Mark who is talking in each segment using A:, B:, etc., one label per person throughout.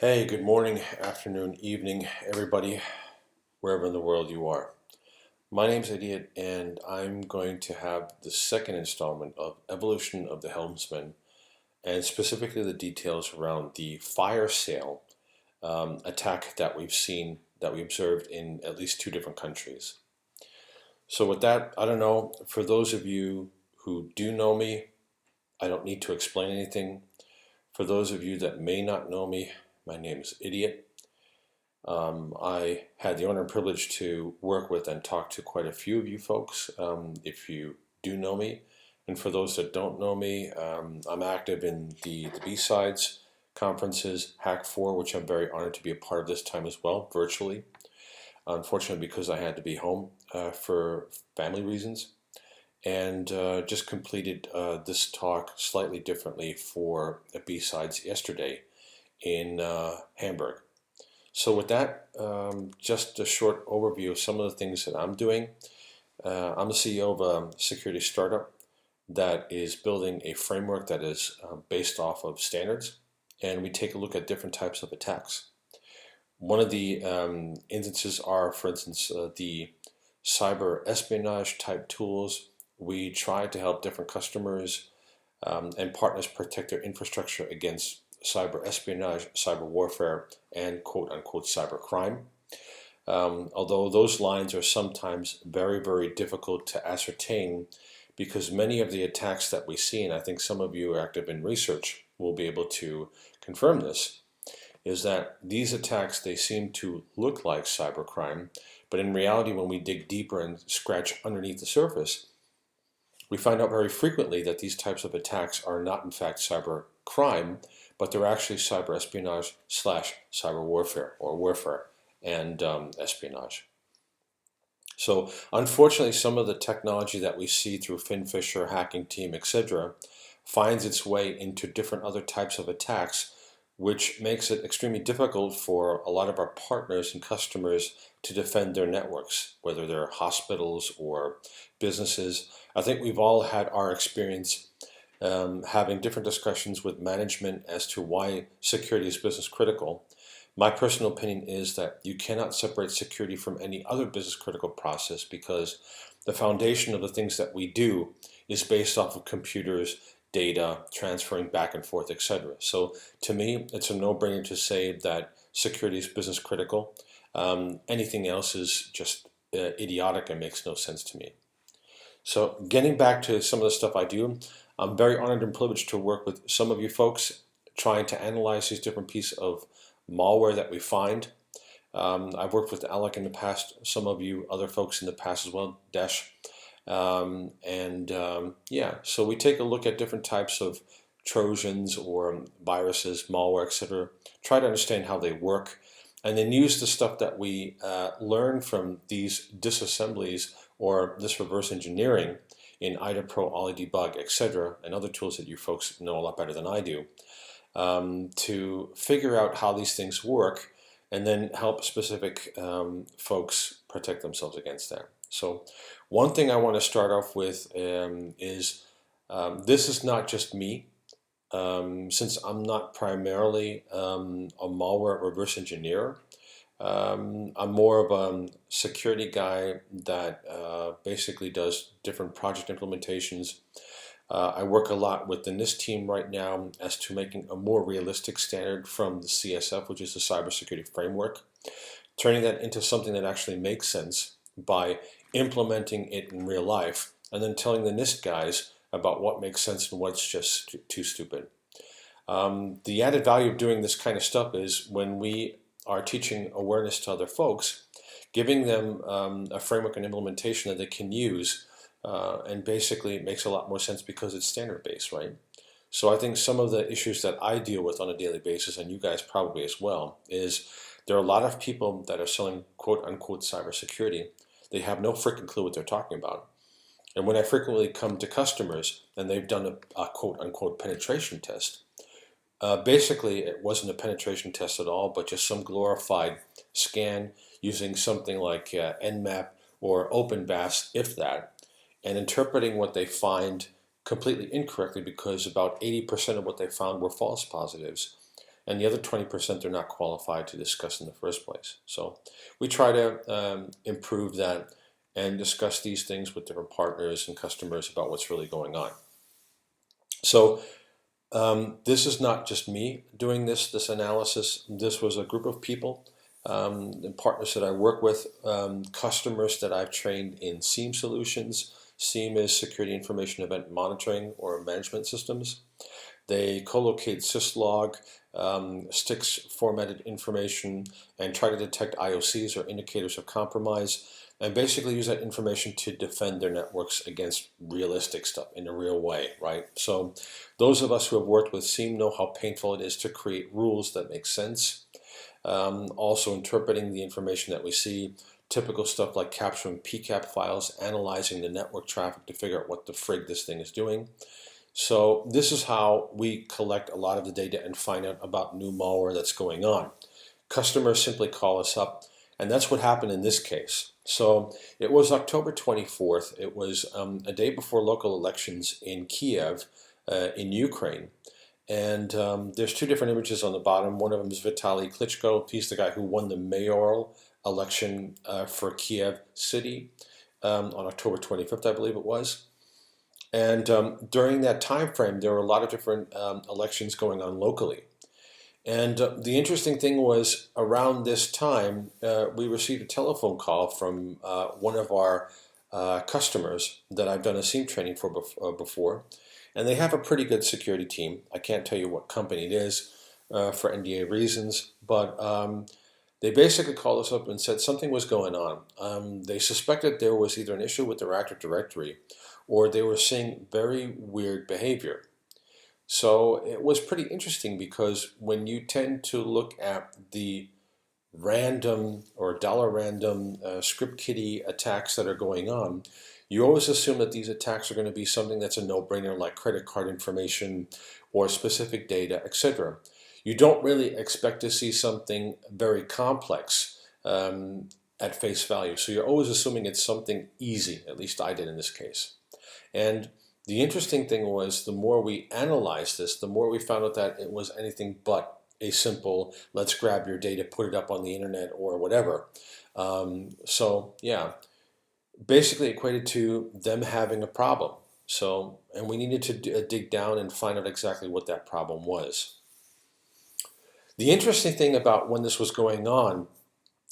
A: Hey, good morning, afternoon, evening, everybody, wherever in the world you are. My name's Idiot, and I'm going to have the second installment of Evolution of the Helmsman, and specifically the details around the fire sale attack that we observed in at least two different countries. So, with that, I don't know, for those of you who do know me, I don't need to explain anything. For those of you that may not know me, my name is Idiot. I had the honor and privilege to work with and talk to quite a few of you folks, if you do know me. And for those that don't know me, I'm active in the B-Sides conferences, Hack4, which I'm very honored to be a part of this time as well, virtually. Unfortunately, because I had to be home for family reasons. And just completed this talk slightly differently for B-Sides yesterday in Hamburg. So with that, just a short overview of some of the things that I'm doing. I'm the CEO of a security startup that is building a framework that is based off of standards, and we take a look at different types of attacks. One of the instances are, for instance, the cyber espionage type tools. We try to help different customers and partners protect their infrastructure against cyber espionage, cyber warfare, and quote unquote cyber crime. Although those lines are sometimes very, very difficult to ascertain because many of the attacks that we see, and I think some of you are active in research will be able to confirm this, is that these attacks, they seem to look like cybercrime, but in reality, when we dig deeper and scratch underneath the surface, we find out very frequently that these types of attacks are not in fact cyber crime, but they're actually cyber espionage slash cyber warfare or warfare and espionage. So unfortunately, some of the technology that we see through Finfisher, Hacking Team, etc., finds its way into different other types of attacks, which makes it extremely difficult for a lot of our partners and customers to defend their networks, whether they're hospitals or businesses. I think we've all had our experience having different discussions with management as to why security is business critical. My personal opinion is that you cannot separate security from any other business critical process because the foundation of the things that we do is based off of computers, data, transferring back and forth, etc. So to me, it's a no-brainer to say that security is business critical. Anything else is just idiotic and makes no sense to me. So getting back to some of the stuff I do, I'm very honored and privileged to work with some of you folks trying to analyze these different pieces of malware that we find. I've worked with Alec in the past, some of you other folks in the past as well, Desh. Yeah, so we take a look at different types of Trojans or viruses, malware, etc. Try to understand how they work, and then use the stuff that we learn from these disassemblies or this reverse engineering in IDA Pro, Ollie Debug, etc., and other tools that you folks know a lot better than I do, to figure out how these things work and then help specific folks protect themselves against that. So one thing I want to start off with is this is not just me. Since I'm not primarily a malware reverse engineer, I'm more of a security guy that basically does different project implementations. I work a lot with the NIST team right now as to making a more realistic standard from the CSF, which is the Cybersecurity Framework, turning that into something that actually makes sense by implementing it in real life, and then telling the NIST guys about what makes sense and what's just too stupid. The added value of doing this kind of stuff is when we are teaching awareness to other folks, giving them a framework and implementation that they can use, and basically it makes a lot more sense because it's standard based, right? So I think some of the issues that I deal with on a daily basis, and you guys probably as well, is there are a lot of people that are selling quote unquote cybersecurity. They have no freaking clue what they're talking about. And when I frequently come to customers and they've done a quote unquote penetration test, basically it wasn't a penetration test at all, but just some glorified scan using something like Nmap or OpenBAS, if that, and interpreting what they find completely incorrectly because about 80% of what they found were false positives. and the other 20% they're not qualified to discuss in the first place. So we try to improve that and discuss these things with different partners and customers about what's really going on. So this is not just me doing this analysis. This was a group of people and partners that I work with, customers that I've trained in SIEM solutions. SIEM is Security Information Event Monitoring or Management Systems. They co-locate syslog, sticks formatted information, and try to detect IOCs or indicators of compromise, and basically use that information to defend their networks against realistic stuff in a real way, right? So those of us who have worked with SIEM know how painful it is to create rules that make sense. Also interpreting the information that we see, typical stuff like capturing PCAP files, analyzing the network traffic to figure out what the frig this thing is doing. So this is how we collect a lot of the data and find out about new malware that's going on. Customers simply call us up, and that's what happened in this case. So it was October 24th. It was a day before local elections in Kiev, in Ukraine. And there's two different images on the bottom. One of them is Vitaly Klitschko. He's the guy who won the mayoral election for Kiev city on October 25th, I believe it was. And during that time frame, there were a lot of different elections going on locally. And the interesting thing was, around this time, we received a telephone call from one of our customers that I've done a SIEM training for before. And they have a pretty good security team. I can't tell you what company it is for NDA reasons, but they basically called us up and said something was going on. They suspected there was either an issue with their Active Directory, or they were seeing very weird behavior. So it was pretty interesting, because when you tend to look at the random or $random script kiddie attacks that are going on, you always assume that these attacks are going to be something that's a no-brainer, like credit card information or specific data, etc. You don't really expect to see something very complex at face value. So you're always assuming it's something easy. At least I did in this case. And the interesting thing was, the more we analyzed this, the more we found out that it was anything but a simple, let's grab your data, put it up on the internet or whatever. So yeah, basically equated to them having a problem. So, and we needed to dig down and find out exactly what that problem was. The interesting thing about when this was going on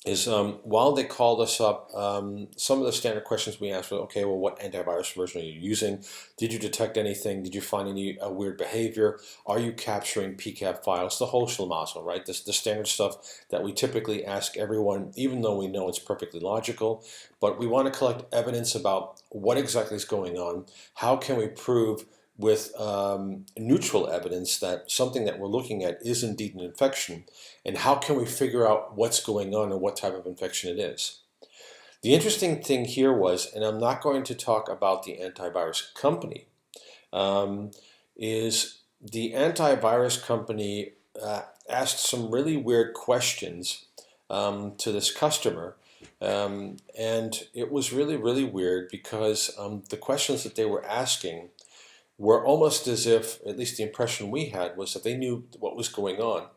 A: is while they called us up, some of the standard questions we asked were, okay, well, what antivirus version are you using? Did you detect anything? Did you find any weird behavior? Are you capturing PCAP files? The whole schlemazel, right? The standard stuff that we typically ask everyone, even though we know it's perfectly logical. But we want to collect evidence about what exactly is going on. How can we prove with neutral evidence that something that we're looking at is indeed an infection, and how can we figure out what's going on and what type of infection it is. The interesting thing here was, and I'm not going to talk about the antivirus company, is the antivirus company asked some really weird questions to this customer, and it was really, really weird, because the questions that they were asking were almost as if, at least the impression we had, was that they knew what was going on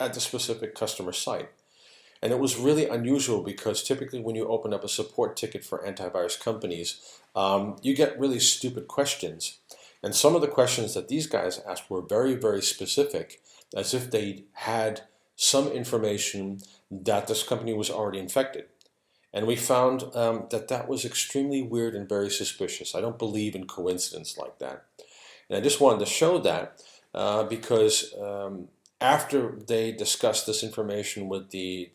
A: at the specific customer site. And it was really unusual, because typically when you open up a support ticket for antivirus companies, you get really stupid questions. And some of the questions that these guys asked were very, very specific, as if they had some information that this company was already infected. And we found that was extremely weird and very suspicious. I don't believe in coincidence like that. And I just wanted to show that because after they discussed this information with the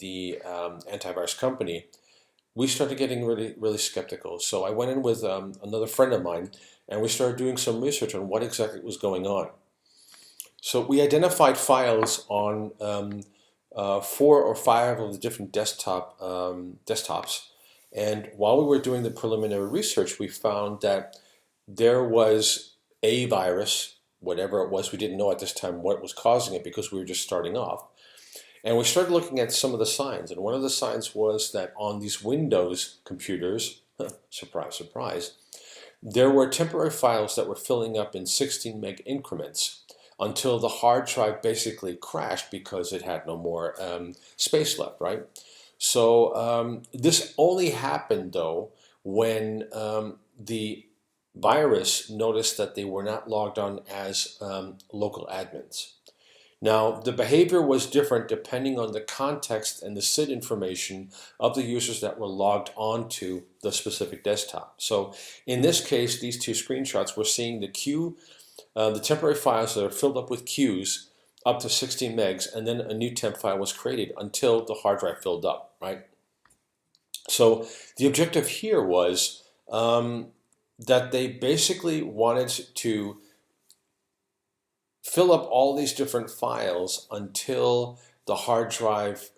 A: antivirus company, we started getting really, really skeptical. So I went in with another friend of mine, and we started doing some research on what exactly was going on. So we identified files on 4 or 5 of the different desktops, and while we were doing the preliminary research, we found that there was a virus, whatever it was. We didn't know at this time what was causing it, because we were just starting off. And we started looking at some of the signs, and one of the signs was that on these Windows computers, surprise, surprise, there were temporary files that were filling up in 16 meg increments until the hard drive basically crashed because it had no more space left, right? So this only happened though when the virus noticed that they were not logged on as local admins. Now, the behavior was different depending on the context and the SID information of the users that were logged onto the specific desktop. So in this case, these two screenshots, we're seeing the queue, the temporary files that are filled up with queues up to 16 megs, and then a new temp file was created until the hard drive filled up, right? So the objective here was that they basically wanted to fill up all these different files until the hard drive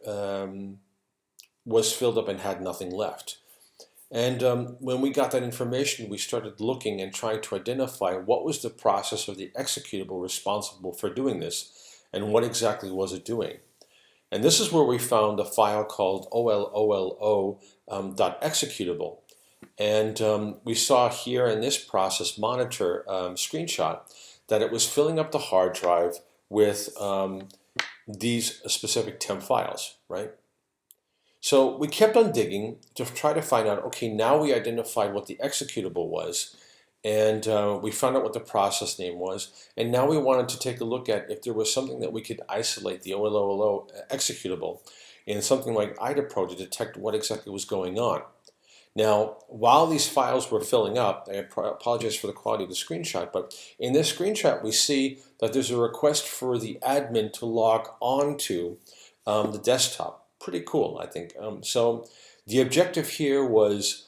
A: was filled up and had nothing left. And when we got that information, we started looking and trying to identify what was the process or the executable responsible for doing this, and what exactly was it doing. And this is where we found a file called ololo.executable. And we saw here in this process monitor screenshot that it was filling up the hard drive with these specific temp files, right? So we kept on digging to try to find out, okay, now we identified what the executable was, and we found out what the process name was, and now we wanted to take a look at if there was something that we could isolate the ololo executable in something like IDAPRO to detect what exactly was going on. Now, while these files were filling up, I apologize for the quality of the screenshot, but in this screenshot we see that there's a request for the admin to log on to the desktop. Pretty cool, I think. So the objective here was,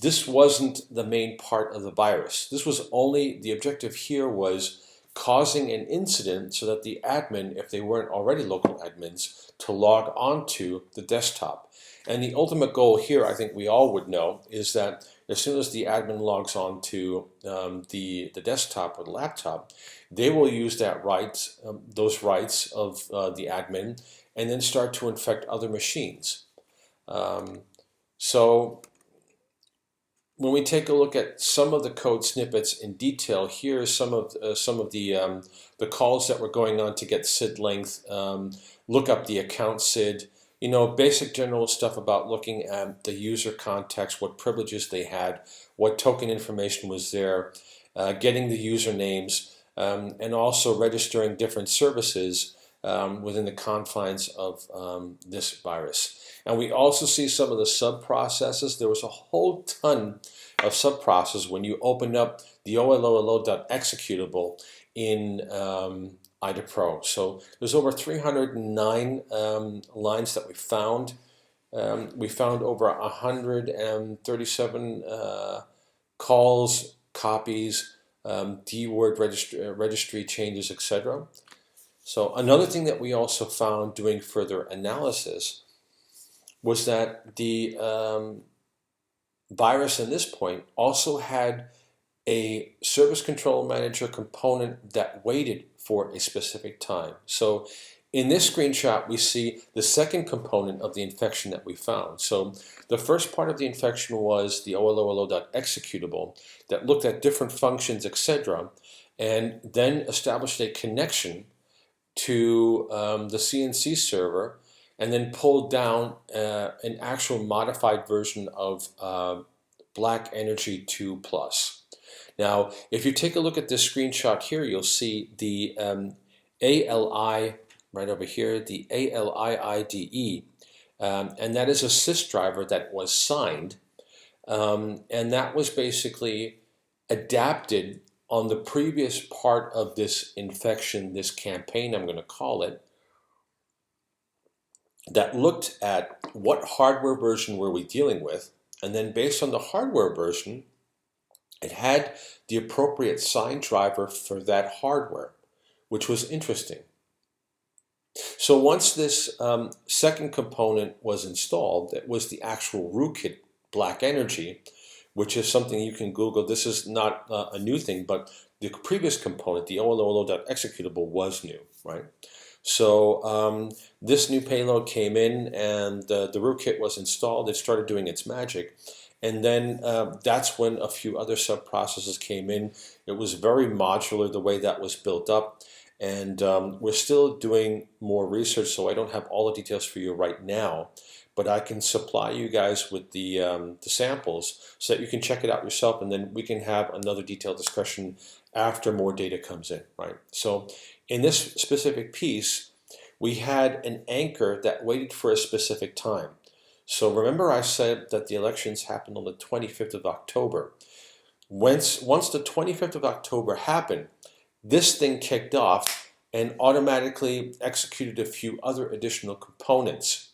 A: this wasn't the main part of the virus. This was only, the objective here was causing an incident so that the admin, if they weren't already local admins, to log onto the desktop. And the ultimate goal here, I think we all would know, is that as soon as the admin logs on to the desktop or the laptop, they will use that rights, those rights of the admin, and then start to infect other machines. So when we take a look at some of the code snippets in detail, here are some of the calls that were going on to get SID length, look up the account SID, you know, basic general stuff about looking at the user context, what privileges they had, what token information was there, getting the usernames, and also registering different services within the confines of this virus. And we also see some of the sub-processes. There was a whole ton of sub-processes when you open up the ololo.executable in IDAPRO. So there's over 309 lines that we found. We found over 137 calls, copies, D-word registry changes, etc. So another thing that we also found doing further analysis was that the virus in this point also had a service control manager component that waited for a specific time. So in this screenshot we see the second component of the infection that we found. So the first part of the infection was the ololo.executable that looked at different functions, etc., and then established a connection to the CNC server, and then pulled down an actual modified version of Black Energy 2 Plus. Now, if you take a look at this screenshot here, you'll see the ALI right over here, the ALIIDE, and that is a sys driver that was signed, and that was basically adapted on the previous part of this infection, this campaign, I'm going to call it, that looked at what hardware version were we dealing with, and then based on the hardware version, it had the appropriate sign driver for that hardware, which was interesting. So once this second component was installed, it was the actual rootkit Black Energy, which is something you can Google. This is not a new thing, but the previous component, the ololo.executable, was new, right? So this new payload came in, and the rootkit was installed. It started doing its magic, and then that's when a few other sub-processes came in. It was very modular the way that was built up, And we're still doing more research, so I don't have all the details for you right now, but I can supply you guys with the samples so that you can check it out yourself, and then we can have another detailed discussion after more data comes in, right? So in this specific piece, we had an anchor that waited for a specific time. So remember I said that the elections happened on the 25th of October. Once the 25th of October happened, this thing kicked off and automatically executed a few other additional components.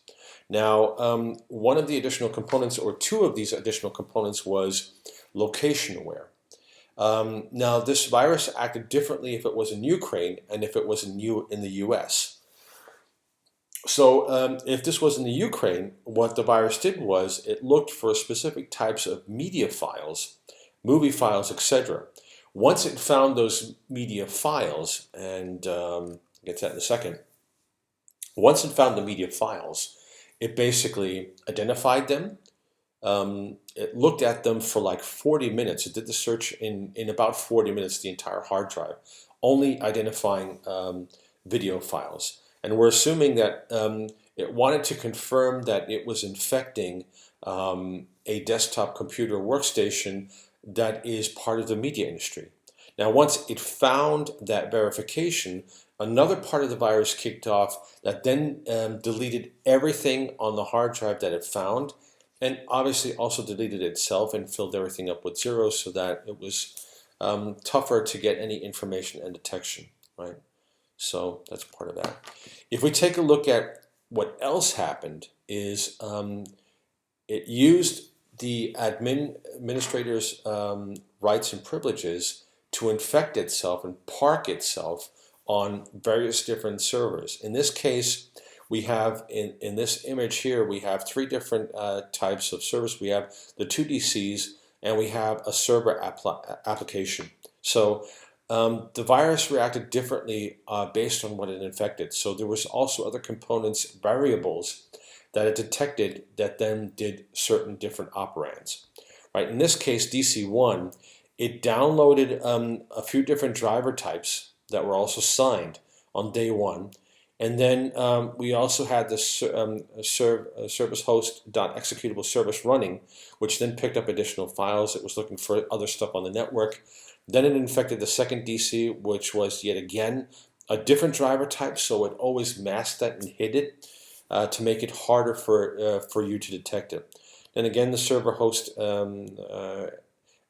A: Now, one of the additional components, or two of these additional components, was location aware. Now, this virus acted differently if it was in Ukraine and if it was in the US. So if this was in the Ukraine, what the virus did was it looked for specific types of media files, movie files, etc. Once it found those media files, and I'll get to that in a second, once it found the media files, it basically identified them. It looked at them for like 40 minutes. It did the search in about 40 minutes, the entire hard drive, only identifying video files. And we're assuming that it wanted to confirm that it was infecting a desktop computer workstation that is part of the media industry. Now, once it found that verification, another part of the virus kicked off that then deleted everything on the hard drive that it found, and obviously also deleted itself and filled everything up with zeros so that it was tougher to get any information and detection, right? So that's part of that. If we take a look at what else happened is it used the administrator's rights and privileges to infect itself and park itself on various different servers. In this case, we have, in this image here, we have three different types of servers. We have the two DCs, and we have a server application. So the virus reacted differently based on what it infected. So there was also other components, variables, that it detected that then did certain different operands. Right? In this case, DC1, it downloaded a few different driver types that were also signed on day one. And then we also had the service host.executable service running, which then picked up additional files. It was looking for other stuff on the network. Then it infected the second DC, which was yet again a different driver type, so it always masked that and hid it to make it harder for you to detect it. Then again, the server host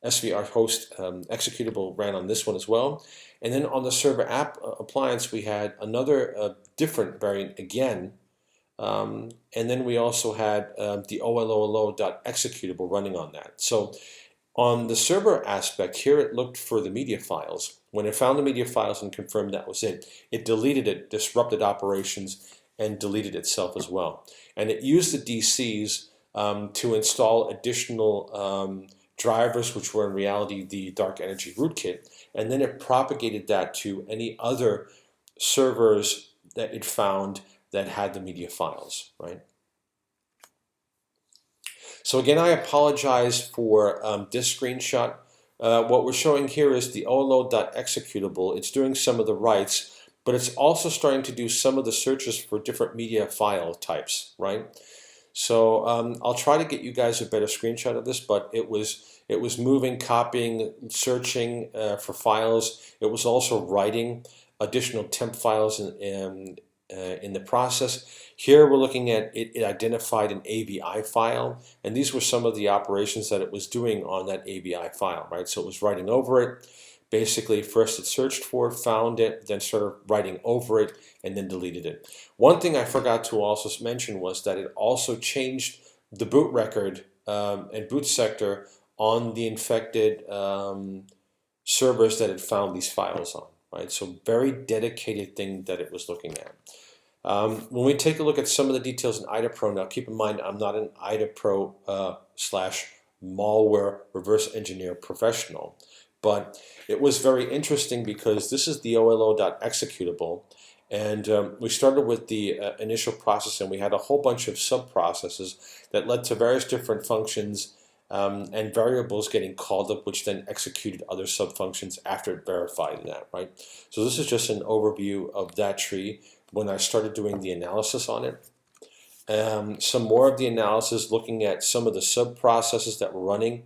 A: SVR host executable ran on this one as well. And then on the server app appliance, we had another different variant again. And then we also had the OLOLO.executable running on that. So on the server aspect here, it looked for the media files. When it found the media files and confirmed that was it, it deleted it, disrupted operations, and deleted itself as well. And it used the DCs to install additional drivers, which were in reality the dark energy rootkit, and then it propagated that to any other servers that it found that had the media files, right? So again, I apologize for this screenshot. What we're showing here is the OLO.executable. It's doing some of the writes, but it's also starting to do some of the searches for different media file types, right? So I'll try to get you guys a better screenshot of this, but it was moving, copying, searching for files. It was also writing additional temp files in the process. Here we're looking at it identified an AVI file, and these were some of the operations that it was doing on that AVI file, right? So it was writing over it. Basically, first it searched for it, found it, then started writing over it, and then deleted it. One thing I forgot to also mention was that it also changed the boot record and boot sector on the infected servers that it found these files on, right? So very dedicated thing that it was looking at. When we take a look at some of the details in IDAPRO, now keep in mind I'm not an IDAPRO / malware reverse engineer professional. But it was very interesting because this is the OLO.executable, and we started with the initial process, and we had a whole bunch of sub-processes that led to various different functions and variables getting called up, which then executed other subfunctions after it verified that, right? So this is just an overview of that tree when I started doing the analysis on it. Some more of the analysis looking at some of the sub-processes that were running.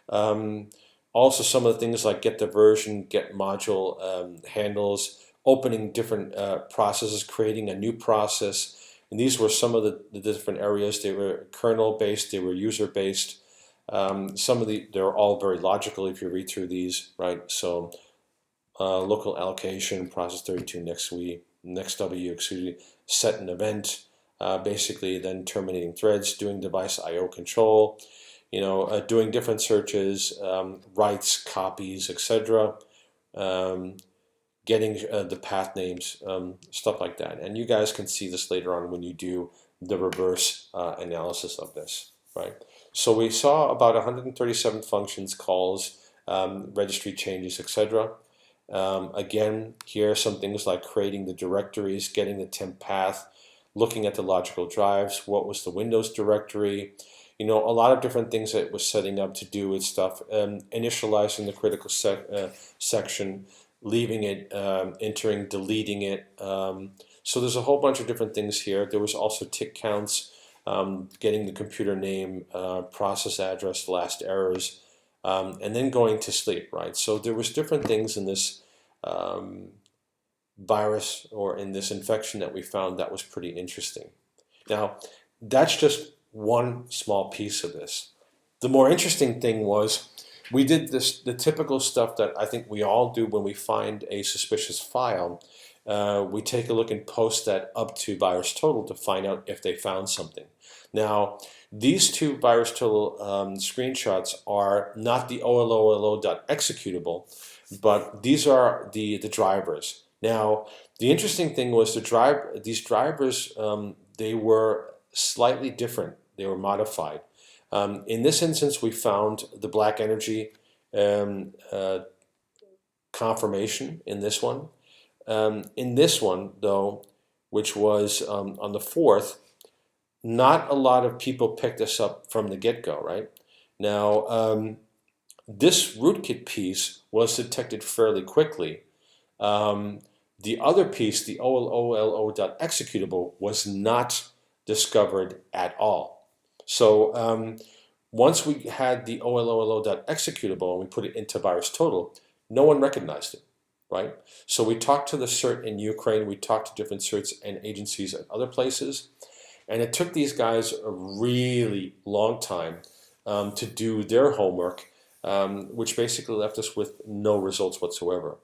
A: Also some of the things like get the version, get module handles, opening different processes, creating a new process. And these were some of the different areas. They were kernel-based, they were user-based. They're all very logical if you read through these, right? So local allocation, process 32, next W, excuse me, set an event, basically then terminating threads, doing device I/O control, doing different searches, writes, copies, etc. Getting the path names, stuff like that. And you guys can see this later on when you do the reverse analysis of this, right? So we saw about 137 functions, calls, registry changes, etc. Again, here are some things like creating the directories, getting the temp path, looking at the logical drives, what was the Windows directory, a lot of different things that it was setting up to do with stuff, initializing the critical section, leaving it, entering, deleting it. So there's a whole bunch of different things here. There was also tick counts, getting the computer name, process address, last errors, and then going to sleep, right? So there was different things in this virus or in this infection that we found that was pretty interesting. Now, that's just one small piece of this. The more interesting thing was we did the typical stuff that I think we all do when we find a suspicious file. We take a look and post that up to VirusTotal to find out if they found something. Now, these two VirusTotal screenshots are not the OLOLO.executable, but these are the drivers. Now, the interesting thing was these drivers, they were slightly different. They were modified. In this instance, we found the black energy confirmation in this one. In this one, though, which was on the 4th, not a lot of people picked this up from the get-go, right? Now, this rootkit piece was detected fairly quickly. The other piece, the OLOLO.executable, was not discovered at all. So once we had the OLOLO.executable and we put it into VirusTotal, no one recognized it, right? So we talked to the CERT in Ukraine, we talked to different CERTs and agencies at other places, and it took these guys a really long time to do their homework, which basically left us with no results whatsoever.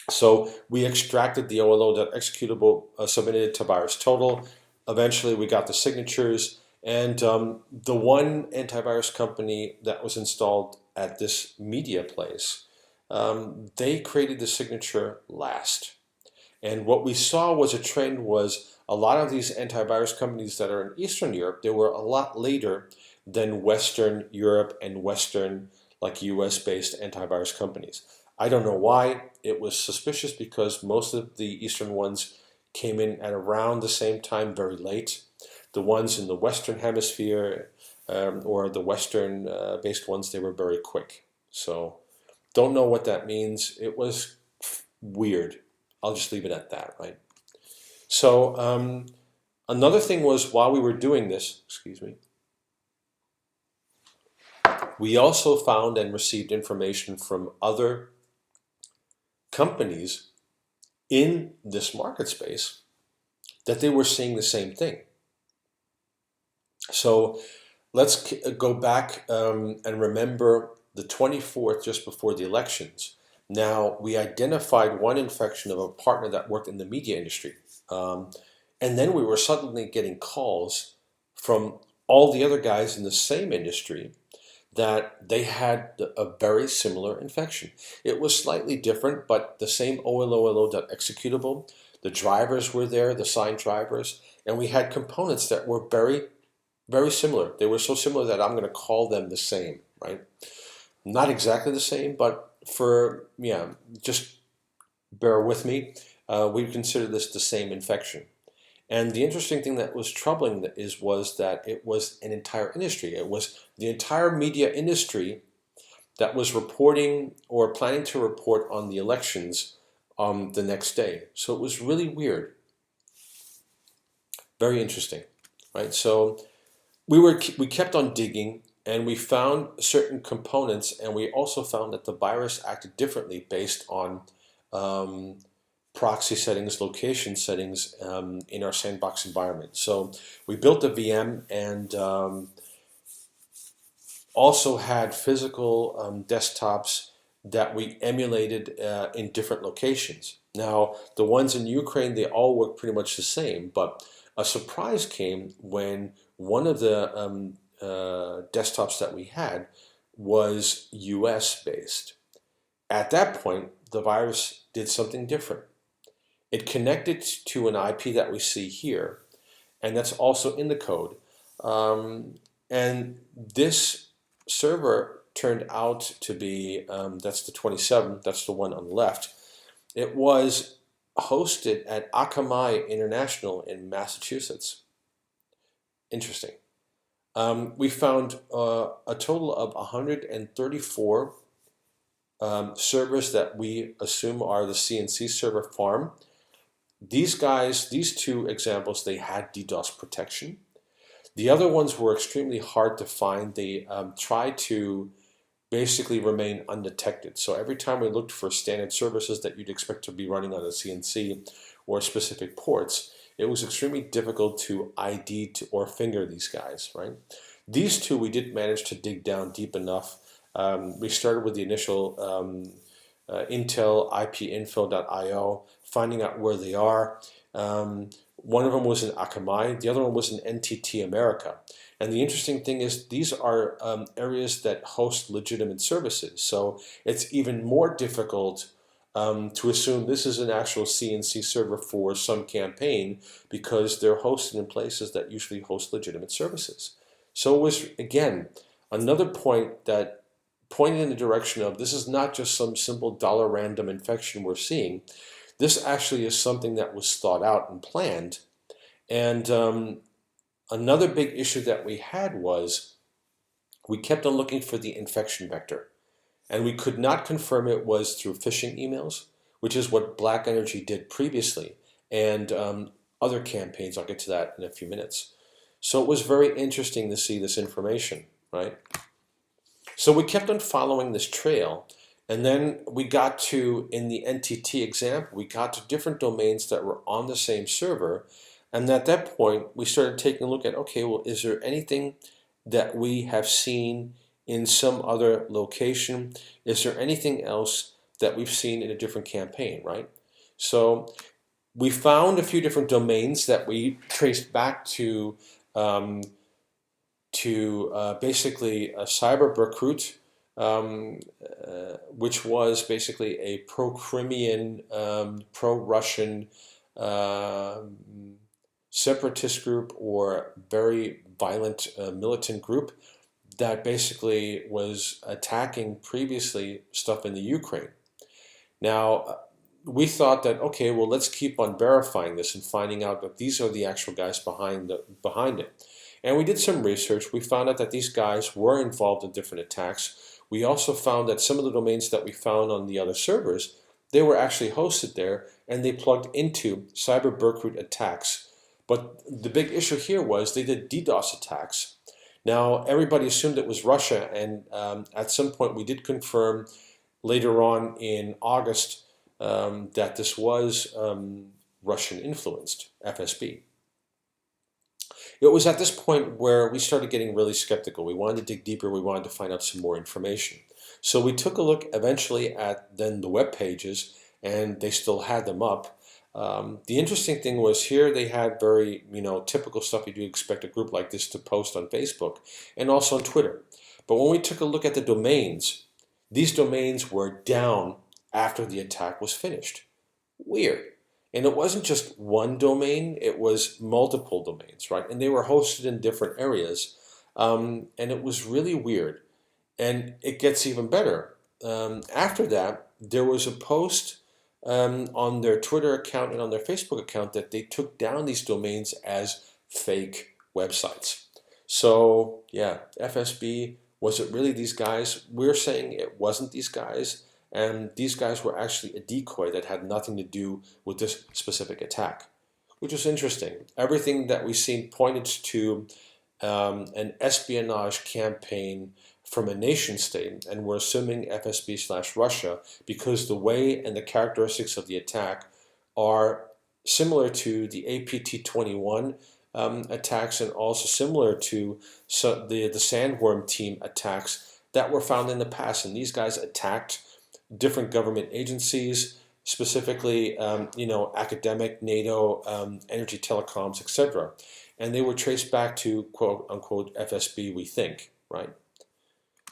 A: So we extracted the OLO.executable, submitted it to VirusTotal. Eventually we got the signatures, and the one antivirus company that was installed at this media place, they created the signature last. And what we saw was a trend was a lot of these antivirus companies that are in Eastern Europe, they were a lot later than Western Europe and Western, like US-based antivirus companies. I don't know why. It was suspicious because most of the Eastern ones came in at around the same time, very late. The ones in the Western Hemisphere or the Western-based ones, they were very quick. So don't know what that means. It was weird. I'll just leave it at that, right? So another thing was while we were doing this, we also found and received information from other companies in this market space that they were seeing the same thing. So let's go back and remember the 24th, just before the elections. Now, we identified one infection of a partner that worked in the media industry. And then we were suddenly getting calls from all the other guys in the same industry that they had a very similar infection. It was slightly different, but the same OLOLO.executable. The drivers were there, the signed drivers, and we had components that were very, very similar. They were so similar that I'm going to call them the same, right? Not exactly the same, but just bear with me. We consider this the same infection. And the interesting thing that was troubling was that it was an entire industry. It was the entire media industry that was reporting or planning to report on the elections the next day. So it was really weird. Very interesting, right? So we kept on digging, and we found certain components, and we also found that the virus acted differently based on proxy settings, location settings in our sandbox environment. So we built a VM and also had physical desktops that we emulated in different locations. Now, the ones in Ukraine, they all work pretty much the same, but a surprise came when one of the desktops that we had was US based. At that point, the virus did something different. It connected to an IP that we see here, and that's also in the code. And this server turned out to be, that's the 27, that's the one on the left. It was hosted at Akamai International in Massachusetts. Interesting. We found a total of 134 servers that we assume are the CNC server farm. These guys, these two examples, they had DDoS protection. The other ones were extremely hard to find. They tried to basically remain undetected. So every time we looked for standard services that you'd expect to be running on a CNC or specific ports, it was extremely difficult to ID or finger these guys, right? These two we did manage to dig down deep enough. We started with the initial Intel ipinfo.io, finding out where they are. One of them was in Akamai, the other one was in NTT America. And the interesting thing is these are areas that host legitimate services. So it's even more difficult to assume this is an actual CNC server for some campaign because they're hosted in places that usually host legitimate services. So it was, again, another point that pointed in the direction of this is not just some simple dollar random infection we're seeing. This actually is something that was thought out and planned. And another big issue that we had was we kept on looking for the infection vector. And we could not confirm it was through phishing emails, which is what Black Energy did previously, and other campaigns. I'll get to that in a few minutes. So it was very interesting to see this information, right? So we kept on following this trail, and then we got to, in the NTT example, we got to different domains that were on the same server, and at that point, we started taking a look at, okay, well, is there anything that we have seen in some other location? Is there anything else that we've seen in a different campaign, right? So we found a few different domains that we traced back to basically a cyber recruit, which was basically a pro-Crimean, pro-Russian separatist group or very violent militant group that basically was attacking previously stuff in the Ukraine. Now, we thought that, okay, well, let's keep on verifying this and finding out that these are the actual guys behind it. And we did some research. We found out that these guys were involved in different attacks. We also found that some of the domains that we found on the other servers, they were actually hosted there, and they plugged into cyber recruit attacks. But the big issue here was they did DDoS attacks. Now, everybody assumed it was Russia, and at some point we did confirm later on in August that this was Russian-influenced, FSB. It was at this point where we started getting really skeptical. We wanted to dig deeper. We wanted to find out some more information. So we took a look eventually at then the web pages, and they still had them up. The interesting thing was here they had very, typical stuff you'd expect a group like this to post on Facebook and also on Twitter. But when we took a look at the domains, these domains were down after the attack was finished. Weird. And it wasn't just one domain, it was multiple domains, right? And they were hosted in different areas. And it was really weird. And it gets even better. After that, there was a post on their Twitter account and on their Facebook account that they took down these domains as fake websites. So yeah, FSB, was it really these guys? We're saying it wasn't these guys, and these guys were actually a decoy that had nothing to do with this specific attack, which is interesting. Everything that we've seen pointed to an espionage campaign from a nation state, and we're assuming FSB/Russia because the way and the characteristics of the attack are similar to the APT-21 attacks, and also similar to the Sandworm team attacks that were found in the past. And these guys attacked different government agencies, specifically academic, NATO, energy, telecoms, etc. And they were traced back to quote unquote FSB, we think, right?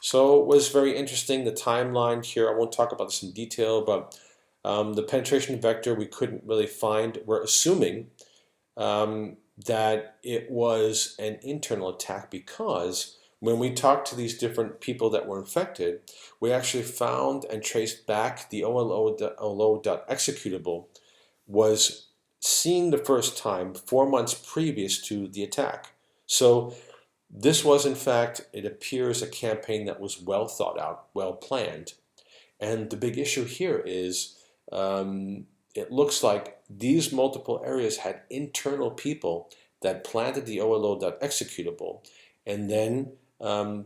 A: So it was very interesting, the timeline here. I won't talk about this in detail, but the penetration vector we couldn't really find. We're assuming that it was an internal attack because when we talked to these different people that were infected, we actually found and traced back the OLO.executable was seen the first time 4 months previous to the attack. So this was, in fact, it appears, a campaign that was well thought out, well planned. And the big issue here is it looks like these multiple areas had internal people that planted the OLO.executable and then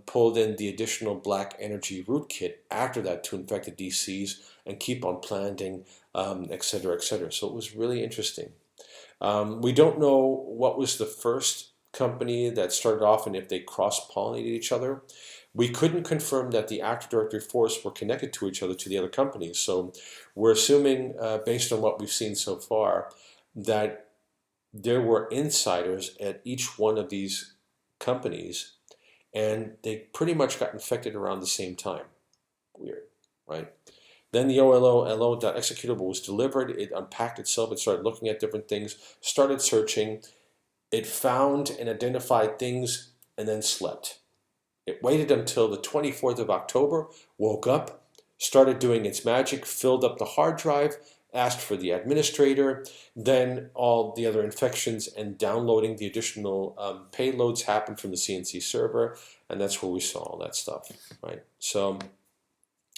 A: pulled in the additional black energy rootkit after that to infect the DCs and keep on planting, etc., etc. So it was really interesting. We don't know what was the first company that started off and if they cross-pollinated each other. We couldn't confirm that the Active Directory force were connected to each other, to the other companies. So we're assuming, based on what we've seen so far, that there were insiders at each one of these companies, and they pretty much got infected around the same time. Weird, right? Then the OLO.executable was delivered. It unpacked itself. It started looking at different things, started searching. It found and identified things and then slept. It waited until the 24th of October, woke up, started doing its magic, filled up the hard drive, asked for the administrator, then all the other infections and downloading the additional payloads happened from the CNC server, and that's where we saw all that stuff, right? So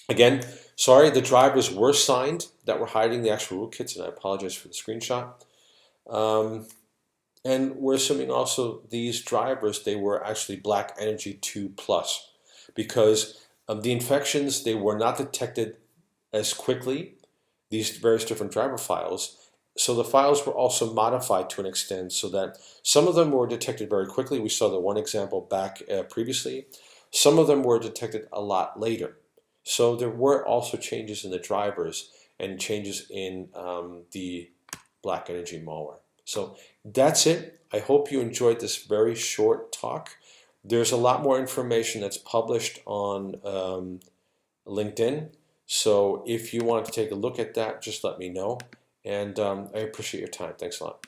A: again, sorry, the drivers were signed that were hiding the actual rootkits, and I apologize for the screenshot. And we're assuming also these drivers, they were actually Black Energy 2+, because the infections, they were not detected as quickly, these various different driver files. So the files were also modified to an extent so that some of them were detected very quickly. We saw the one example back previously. Some of them were detected a lot later. So there were also changes in the drivers and changes in the Black Energy malware. So that's it. I hope you enjoyed this very short talk. There's a lot more information that's published on LinkedIn. So if you want to take a look at that, just let me know. And I appreciate your time. Thanks a lot.